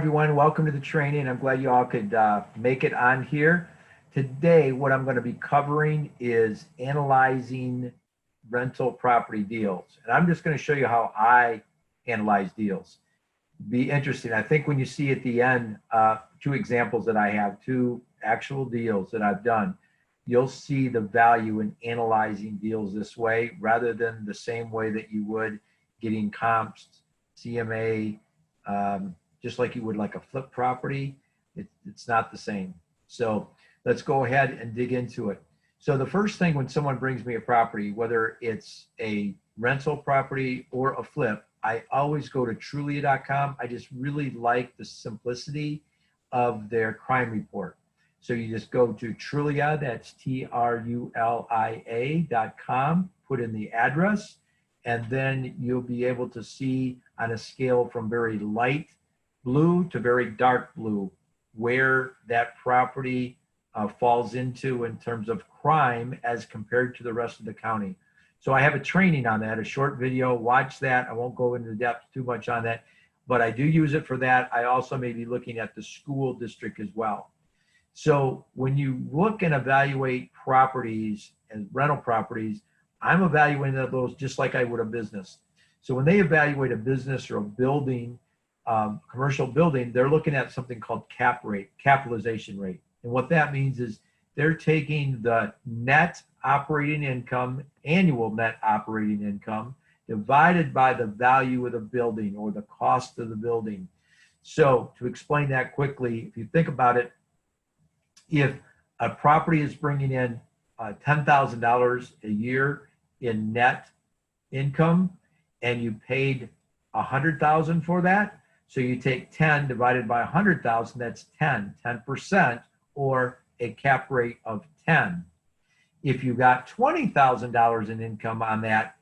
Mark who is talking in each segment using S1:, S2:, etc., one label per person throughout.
S1: everyone. Welcome to the training. I'm glad you all could make it on here. Today, what I'm going to be covering is analyzing rental property deals. And I'm just going to show you how I analyze deals. Be interesting. I think when you see at the end, two examples that I have, two actual deals that I've done, you'll see the value in analyzing deals this way rather than the same way that you would getting comps, CMA, just like you would like a flip property. It's not the same. So let's go ahead and dig into it. So the first thing when someone brings me a property, whether it's a rental property or a flip, I always go to Trulia.com. I just really like the simplicity of their crime report. So you just go to Trulia, that's TRULIA.com, put in the address, and then you'll be able to see on a scale from very light blue to very dark blue where that property falls into in terms of crime as compared to the rest of the county. So I have a training on that, a short video. Watch that. I won't go into depth too much on that, but I do use it for that. I also may be looking at the school district as well. So when you look and evaluate properties and rental properties, I'm evaluating those just like I would a business. So when they evaluate a business or a building, commercial building, they're looking at something called cap rate, capitalization rate. And what that means is they're taking the net operating income, annual net operating income, divided by the value of the building or the cost of the building. So to explain that quickly, if you think about it, if a property is bringing in $10,000 a year in net income and you paid $100,000 for that, so you take 10 divided by 100,000, that's 10%, or a cap rate of 10. If you got $20,000 in income on that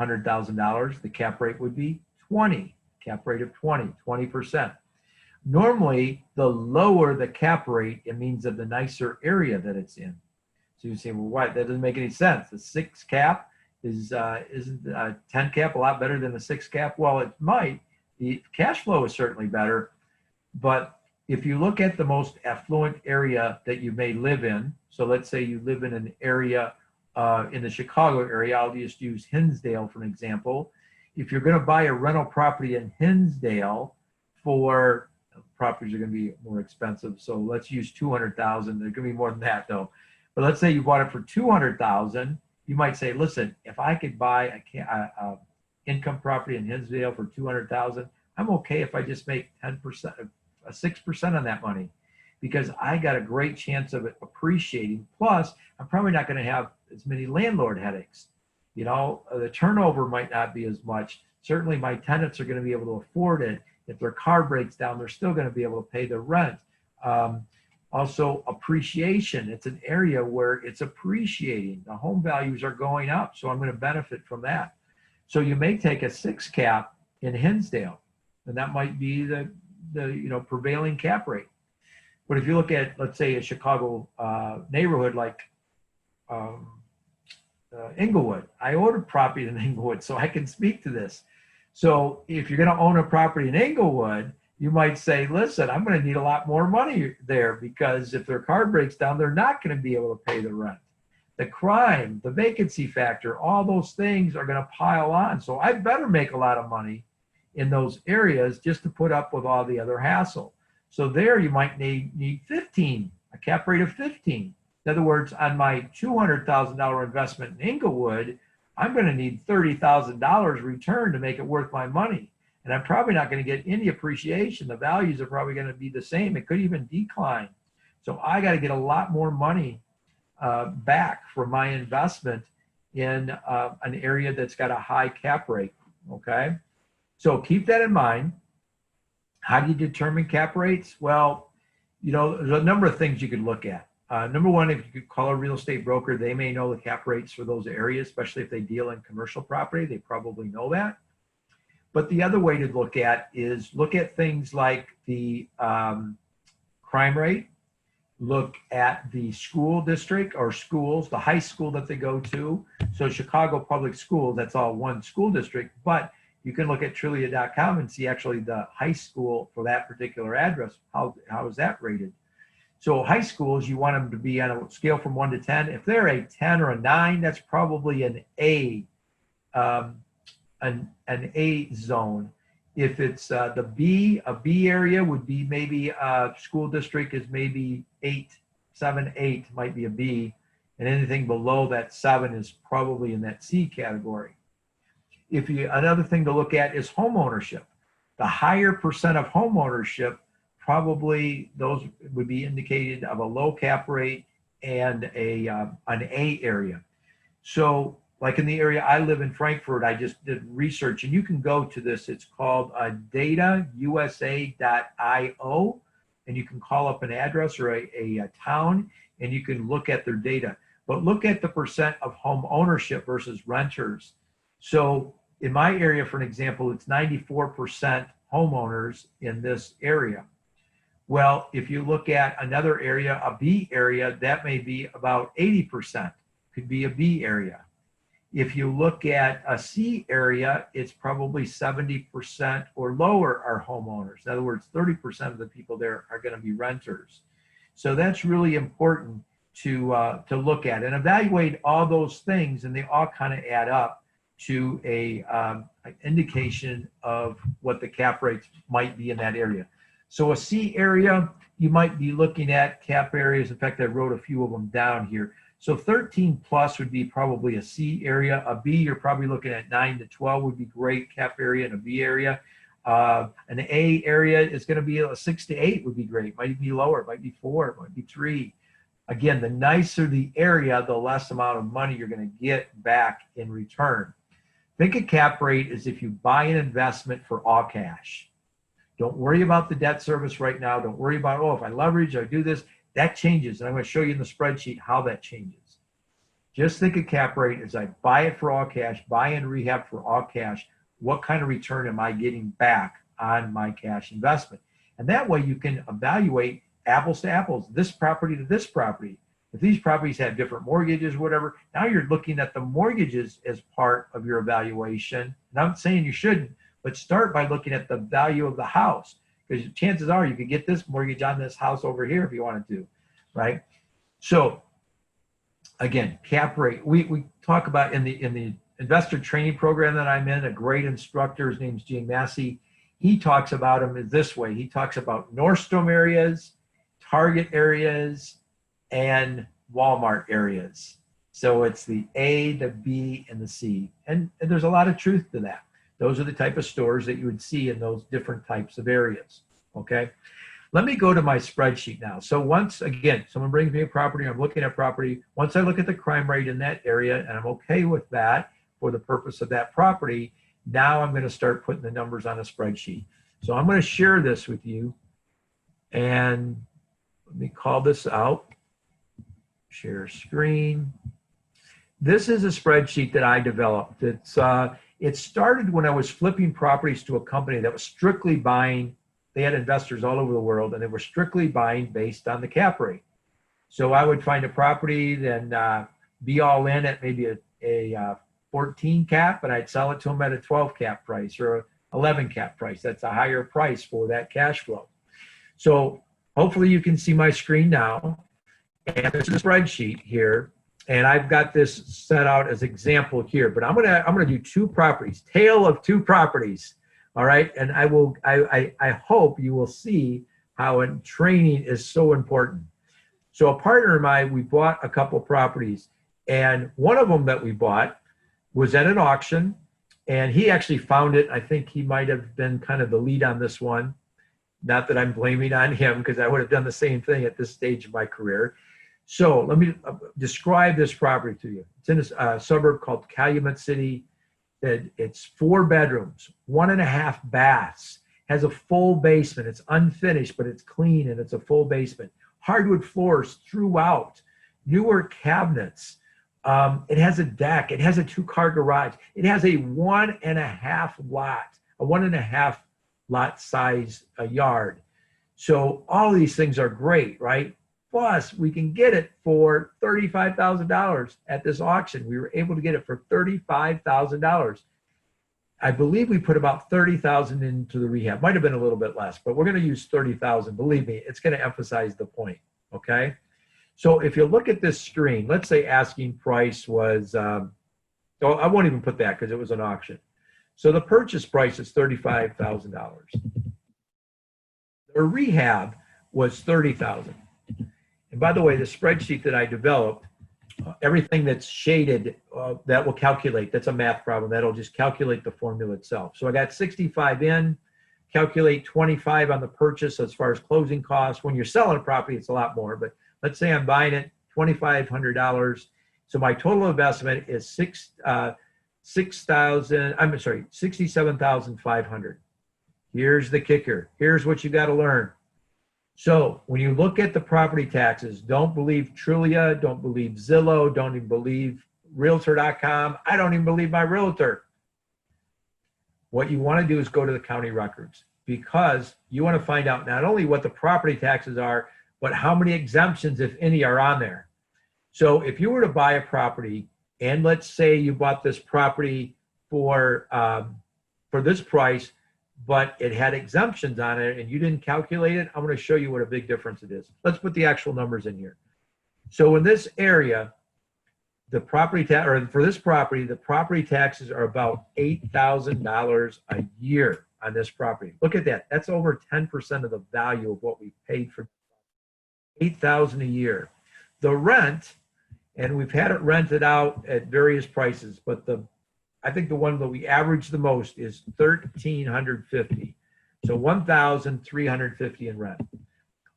S1: $100,000, the cap rate would be 20, cap rate of 20%. Normally, the lower the cap rate, it means of the nicer area that it's in. So you say, well, why? That doesn't make any sense. The 6 cap isn't a 10 cap a lot better than the 6 cap? Well, it might. The cash flow is certainly better, but if you look at the most affluent area that you may live in, so let's say you live in an area in the Chicago area, I'll just use Hinsdale for an example. If you're going to buy a rental property in Hinsdale, for properties are going to be more expensive, so let's use 200,000. They're going to be more than that though. But let's say you bought it for 200,000. You might say, listen, if I could buy a income property in Hinsdale for 200,000, I'm okay if I just make 10%, 6% on that money, because I got a great chance of it appreciating. Plus, I'm probably not going to have as many landlord headaches. You know, the turnover might not be as much. Certainly, my tenants are going to be able to afford it. If their car breaks down, they're still going to be able to pay the rent. Also, appreciation. It's an area where it's appreciating. The home values are going up, so I'm going to benefit from that. So you may take a 6 cap in Hinsdale, and that might be the prevailing cap rate. But if you look at, let's say, a Chicago neighborhood like Inglewood, I ordered property in Inglewood, so I can speak to this. So if you're going to own a property in Inglewood, you might say, listen, I'm going to need a lot more money there, because if their car breaks down, they're not going to be able to pay the rent. The crime, the vacancy factor, all those things are going to pile on. So I better make a lot of money in those areas just to put up with all the other hassle. So there you might need 15, a cap rate of 15. In other words, on my $200,000 investment in Inglewood, I'm going to need $30,000 return to make it worth my money. And I'm probably not going to get any appreciation. The values are probably going to be the same. It could even decline. So I got to get a lot more money back for my investment in an area that's got a high cap rate, okay? So keep that in mind. How do you determine cap rates? Well, there's a number of things you could look at. Number one, if you could call a real estate broker, they may know the cap rates for those areas, especially if they deal in commercial property. They probably know that. But the other way to look at is look at things like the crime rate, look at the school district or schools, the high school that they go to. So Chicago Public Schools, that's all one school district, but you can look at Trulia.com and see actually the high school for that particular address. How is that rated? So high schools, you want them to be on a scale from 1 to 10. If they're a 10 or a 9, that's probably an A, an A zone. If it's the B, a B area would be maybe a school district is maybe 8, 7, 8 might be a B, and anything below that 7 is probably in that C category. Another thing to look at is home ownership. The higher percent of home ownership, probably those would be indicated of a low cap rate and an A area. So like in the area I live in, Frankfurt, I just did research, and you can go to this. It's called datausa.io, and you can call up an address or a town, and you can look at their data. But look at the percent of home ownership versus renters. So in my area, for an example, it's 94% homeowners in this area. Well, if you look at another area, a B area, that may be about 80%, could be a B area. If you look at a C area, it's probably 70% or lower are homeowners. In other words, 30% of the people there are going to be renters. So that's really important to look at and evaluate all those things, and they all kind of add up to an indication of what the cap rates might be in that area. So a C area, you might be looking at cap areas. In fact, I wrote a few of them down here. So 13 plus would be probably a C area. A B, you're probably looking at 9 to 12 would be great cap area in a B area. An A area is going to be a 6 to 8 would be great. Might be lower, might be 4, might be 3. Again, the nicer the area, the less amount of money you're going to get back in return. Think a cap rate is if you buy an investment for all cash. Don't worry about the debt service right now. Don't worry about, oh, if I leverage, I do this. That changes, and I'm going to show you in the spreadsheet how that changes. Just think a cap rate as I buy it for all cash, buy and rehab for all cash. What kind of return am I getting back on my cash investment? And that way you can evaluate apples to apples, this property to this property. If these properties have different mortgages, whatever, now you're looking at the mortgages as part of your evaluation. And I'm not saying you shouldn't, but start by looking at the value of the house, because chances are you could get this mortgage on this house over here if you wanted to, right? So again, cap rate, we talk about in the investor training program that I'm in, a great instructor, his name's Jay Massey. He talks about them this way. He talks about Nordstrom areas, Target areas, and Walmart areas. So it's the A, the B, and the C. And there's a lot of truth to that. Those are the type of stores that you would see in those different types of areas, okay? Let me go to my spreadsheet now. So once, again, someone brings me a property, I'm looking at property. Once I look at the crime rate in that area, and I'm okay with that for the purpose of that property, now I'm going to start putting the numbers on a spreadsheet. So I'm going to share this with you, and let me call this out. Share screen. This is a spreadsheet that I developed. It started when I was flipping properties to a company that was strictly buying. They had investors all over the world, and they were strictly buying based on the cap rate. So I would find a property, then be all in at maybe a 14 cap, and I'd sell it to them at a 12 cap price or 11 cap price. That's a higher price for that cash flow. So hopefully you can see my screen now. And there's a spreadsheet here, and I've got this set out as example here. But I'm gonna do two properties, tale of two properties. All right, and I hope you will see how training is so important. So a partner of mine, we bought a couple properties, and one of them that we bought was at an auction, and he actually found it. I think he might have been kind of the lead on this one. Not that I'm blaming on him, because I would have done the same thing at this stage of my career. So let me describe this property to you. It's in a suburb called Calumet City. It's 4 bedrooms, 1.5 baths, has a full basement. It's unfinished, but it's clean, and it's a full basement. Hardwood floors throughout, newer cabinets. It has a deck. It has a 2-car garage. It has a 1.5 lot size yard. So all these things are great, right? Plus, we can get it for $35,000 at this auction. We were able to get it for $35,000. I believe we put about 30,000 into the rehab. Might have been a little bit less, but we're going to use 30,000. Believe me, it's going to emphasize the point. Okay. So if you look at this screen, let's say asking price was, oh, I won't even put that because it was an auction. So the purchase price is $35,000. The rehab was 30,000. And by the way, the spreadsheet that I developed, everything that's shaded, that will calculate. That's a math problem. That'll just calculate the formula itself. So I got 65 in, calculate 25 on the purchase as far as closing costs. When you're selling a property, it's a lot more, but let's say I'm buying it $2,500. So my total investment is $67,500. Here's the kicker. Here's what you got to learn. So when you look at the property taxes, don't believe Trulia, don't believe Zillow, don't even believe Realtor.com. I don't even believe my realtor. What you want to do is go to the county records, because you want to find out not only what the property taxes are, but how many exemptions, if any, are on there. So if you were to buy a property, and let's say you bought this property for this price, but it had exemptions on it and you didn't calculate it, I'm going to show you what a big difference it is. Let's put the actual numbers in here. So in this area, the property tax, or for this property, the property taxes are about $8,000 a year on this property. Look at that. That's over 10% of the value of what we paid for. $8,000 a year. The rent, and we've had it rented out at various prices, but I think the one that we average the most is $1,350. So $1,350 in rent.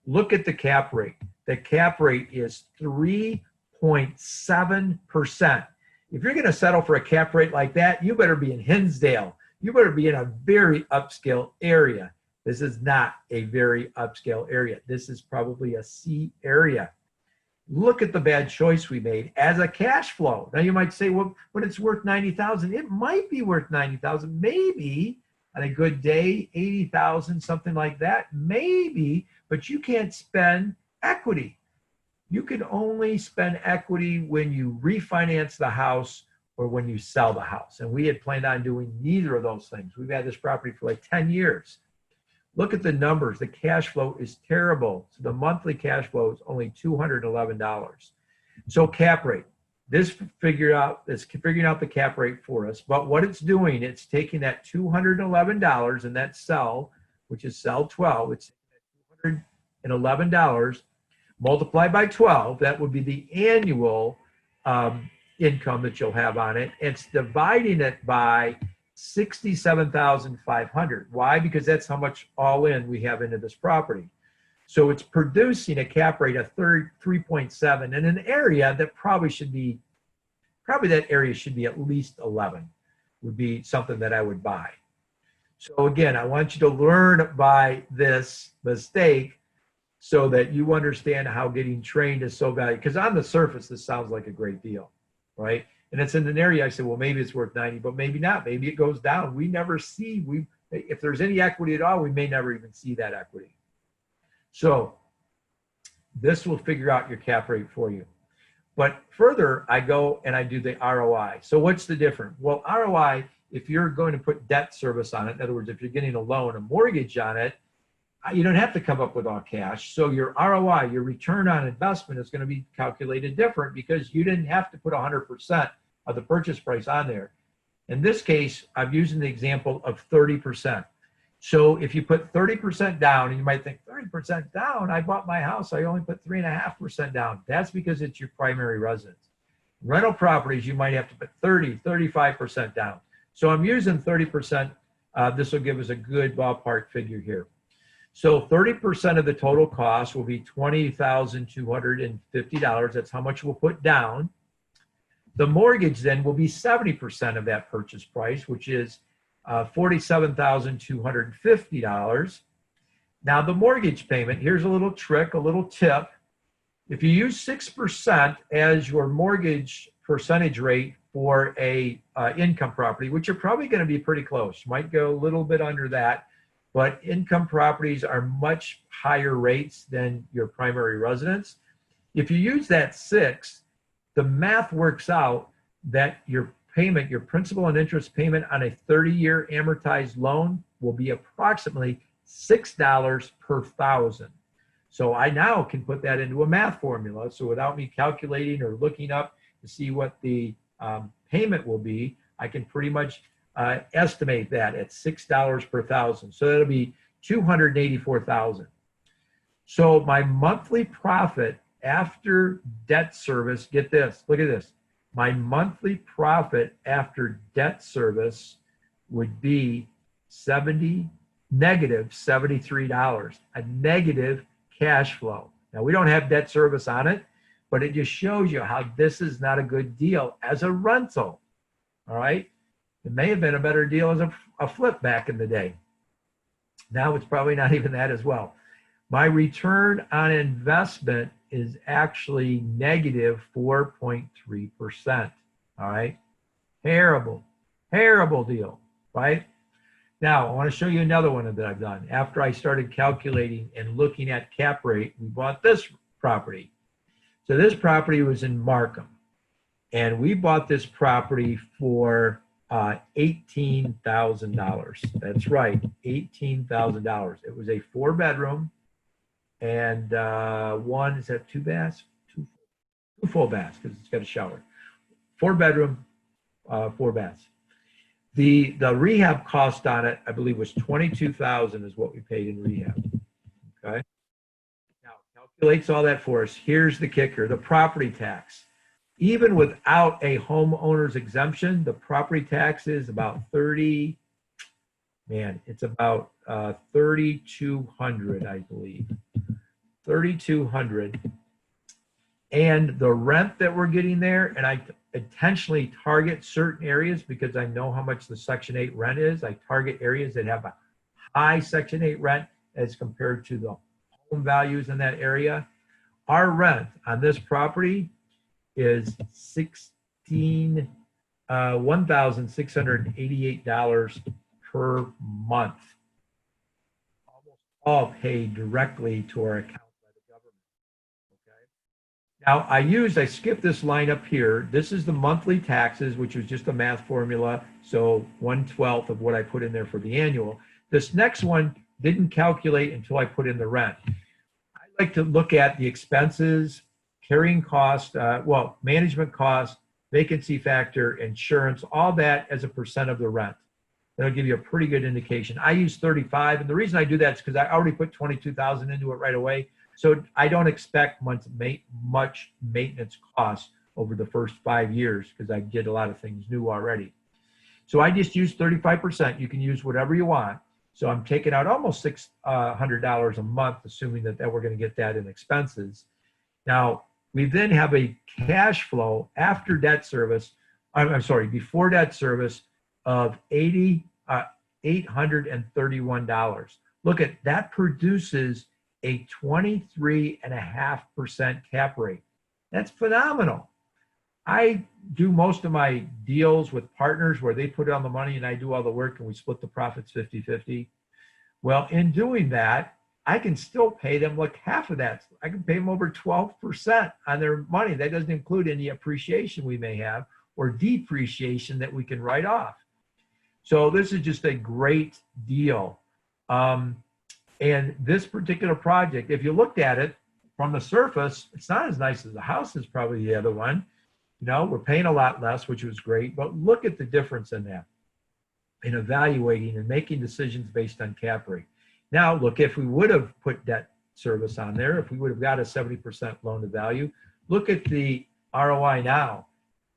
S1: Look at the cap rate. The cap rate is 3.7%. If you're going to settle for a cap rate like that, you better be in Hinsdale. You better be in a very upscale area. This is not a very upscale area. This is probably a C area. Look at the bad choice we made as a cash flow. Now you might say, well, but it's worth 90,000. It might be worth 90,000. Maybe on a good day, 80,000, something like that. Maybe, but you can't spend equity. You can only spend equity when you refinance the house or when you sell the house. And we had planned on doing neither of those things. We've had this property for like 10 years. Look at the numbers. The cash flow is terrible. So the monthly cash flow is only $211. So cap rate. This figuring out the cap rate for us. But what it's doing, it's taking that $211 in that cell, which is cell 12. It's $211 multiplied by 12. That would be the annual income that you'll have on it. It's dividing it by 67,500. Why? Because that's how much all in we have into this property. So it's producing a cap rate of 3.7 in an area that probably that area should be at least 11 would be something that I would buy. So again, I want you to learn by this mistake so that you understand how getting trained is so valuable. Because on the surface, this sounds like a great deal, right? And it's in an area I said, well, maybe it's worth 90, but maybe not. Maybe it goes down. We never see, if there's any equity at all, we may never even see that equity. So this will figure out your cap rate for you. But further, I go and I do the ROI. So what's the difference? Well, ROI, if you're going to put debt service on it, in other words, if you're getting a loan, a mortgage on it, you don't have to come up with all cash. So your ROI, your return on investment, is going to be calculated different because you didn't have to put 100% of the purchase price on there. In this case, I'm using the example of 30%. So if you put 30% down, and you might think 30% down, I bought my house, I only put 3.5% down. That's because it's your primary residence. Rental properties, you might have to put 30, 35% down. So I'm using 30%. This will give us a good ballpark figure here. So 30% of the total cost will be $20,250. That's how much we'll put down. The mortgage then will be 70% of that purchase price, which is $47,250. Now the mortgage payment, here's a little trick, a little tip. If you use 6% as your mortgage percentage rate for a income property, which you're probably going to be pretty close, you might go a little bit under that, but income properties are much higher rates than your primary residence. If you use that 6, the math works out that your payment, your principal and interest payment on a 30-year amortized loan will be approximately $6 per thousand. So I now can put that into a math formula. So without me calculating or looking up to see what the payment will be, I can pretty much estimate that at $6 per thousand. So that'll be $284,000. So my monthly profit after debt service, get this, look at this. My monthly profit after debt service would be negative $73, a negative cash flow. Now we don't have debt service on it, but it just shows you how this is not a good deal as a rental. All right. It may have been a better deal as a flip back in the day. Now it's probably not even that as well. My return on investment is actually negative 4.3%. All right. Terrible deal, right? Now, I want to show you another one that I've done. After I started calculating and looking at cap rate, we bought this property. So this property was in Markham, and we bought this property for $18,000. That's right, $18,000. It was a 4-bedroom and one, is that 2 baths? Two full baths, because it's got a shower. 4-bedroom, 4 baths. The rehab cost on it, I believe, was $22,000 is what we paid in rehab. Okay. Now calculates all that for us. Here's the kicker: the property tax. Even without a homeowner's exemption, the property tax is about it's about $3,200, I believe. $3,200. And the rent that we're getting there, and I intentionally target certain areas because I know how much the Section 8 rent is. I target areas that have a high Section 8 rent as compared to the home values in that area. Our rent on this property is $1,688 per month. Almost all paid directly to our account by the government. Okay. Now I skipped this line up here. This is the monthly taxes, which was just a math formula. So 1/12 of what I put in there for the annual. This next one didn't calculate until I put in the rent. I like to look at the expenses, carrying cost, management cost, vacancy factor, insurance, all that as a percent of the rent. That'll give you a pretty good indication. I use 35, and the reason I do that is because I already put $22,000 into it right away. So I don't expect much maintenance costs over the first 5 years because I did a lot of things new already. So I just use 35%. You can use whatever you want. So I'm taking out almost $600 a month, assuming that we're going to get that in expenses. Now, we then have a cash flow after debt service, before debt service of $831. Look at that, produces a 23.5% cap rate. That's phenomenal. I do most of my deals with partners where they put on the money and I do all the work and we split the profits 50-50. Well, in doing that, I can still pay them like half of that. I can pay them over 12% on their money. That doesn't include any appreciation we may have or depreciation that we can write off. So this is just a great deal. And this particular project, if you looked at it from the surface, it's not as nice as the house is probably the other one. You know, we're paying a lot less, which was great, but look at the difference in that, in evaluating and making decisions based on cap rate. Now, look, if we would have put debt service on there, if we would have got a 70% loan to value, look at the ROI now,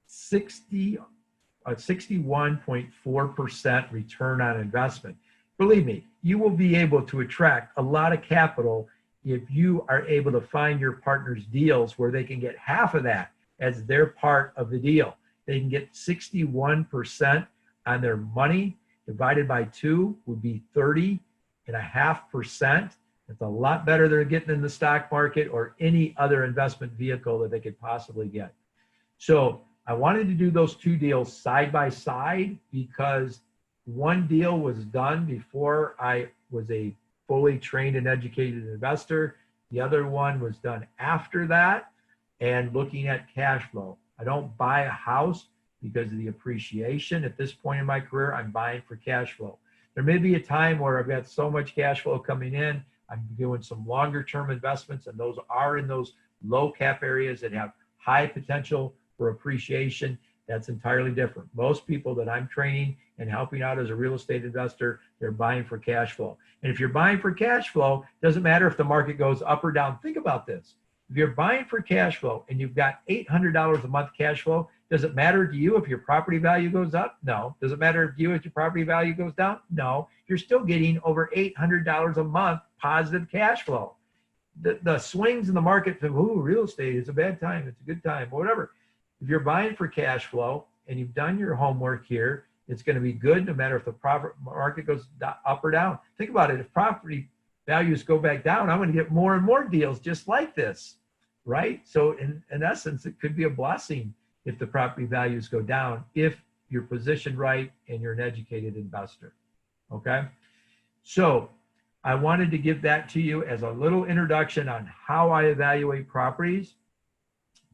S1: 61.4% return on investment. Believe me, you will be able to attract a lot of capital if you are able to find your partner's deals where they can get half of that as their part of the deal. They can get 61% on their money, divided by 2 would be 30.5%. It's a lot better than getting in the stock market or any other investment vehicle that they could possibly get. So I wanted to do those 2 deals side by side because one deal was done before I was a fully trained and educated investor. The other one was done after that and looking at cash flow. I don't buy a house because of the appreciation. At this point in my career, I'm buying for cash flow. There may be a time where I've got so much cash flow coming in, I'm doing some longer term investments, and those are in those low cap areas that have high potential for appreciation. That's entirely different. Most people that I'm training and helping out as a real estate investor, they're buying for cash flow. And if you're buying for cash flow, it doesn't matter if the market goes up or down. Think about this. If you're buying for cash flow and you've got $800 a month cash flow, does it matter to you if your property value goes up? No. Does it matter to you if your property value goes down? No. You're still getting over $800 a month positive cash flow. The swings in the market from, ooh, real estate is a bad time, it's a good time, whatever. If you're buying for cash flow and you've done your homework here, it's going to be good no matter if the market goes up or down. Think about it. If property values go back down, I'm going to get more and more deals just like this, right? So in essence, it could be a blessing if the property values go down, if you're positioned right and you're an educated investor, okay? So I wanted to give that to you as a little introduction on how I evaluate properties,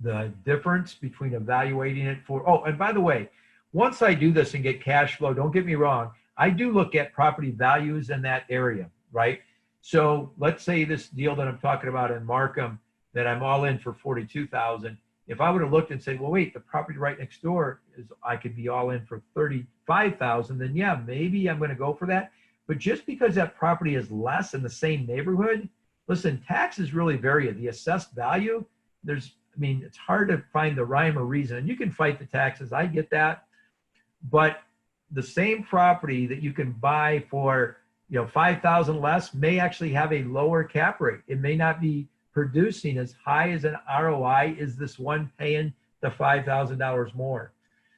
S1: the difference between evaluating it for, oh, and by the way, once I do this and get cash flow, don't get me wrong, I do look at property values in that area, right? So let's say this deal that I'm talking about in Markham that I'm all in for $42,000. If I would have looked and said, well, wait, the property right next door is, I could be all in for $35,000, then yeah, maybe I'm going to go for that. But just because that property is less in the same neighborhood, listen, taxes really vary. The assessed value, it's hard to find the rhyme or reason. And you can fight the taxes, I get that. But the same property that you can buy for, $5,000 less may actually have a lower cap rate. It may not be producing as high as an ROI as this one paying the $5,000 more.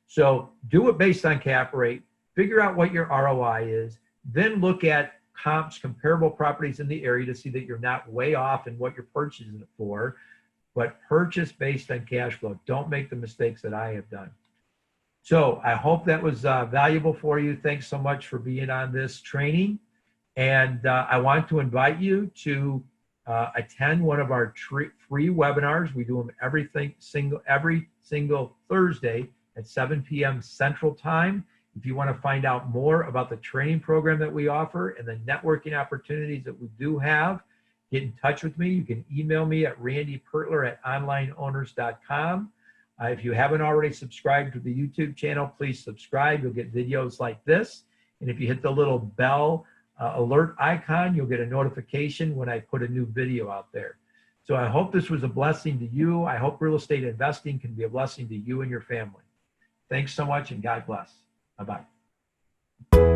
S1: So do it based on cap rate, figure out what your ROI is, then look at comps, comparable properties in the area to see that you're not way off in what you're purchasing it for, but purchase based on cash flow. Don't make the mistakes that I have done. So I hope that was valuable for you. Thanks so much for being on this training. And I want to invite you to attend one of our free webinars. We do them every single Thursday at 7 p.m. Central Time. If you want to find out more about the training program that we offer and the networking opportunities that we do have, get in touch with me. You can email me at randypertler@onlineowners.com. If you haven't already subscribed to the YouTube channel, please subscribe. You'll get videos like this. And if you hit the little bell alert icon, you'll get a notification when I put a new video out there. So I hope this was a blessing to you. I hope real estate investing can be a blessing to you and your family. Thanks so much, and God bless. Bye-bye.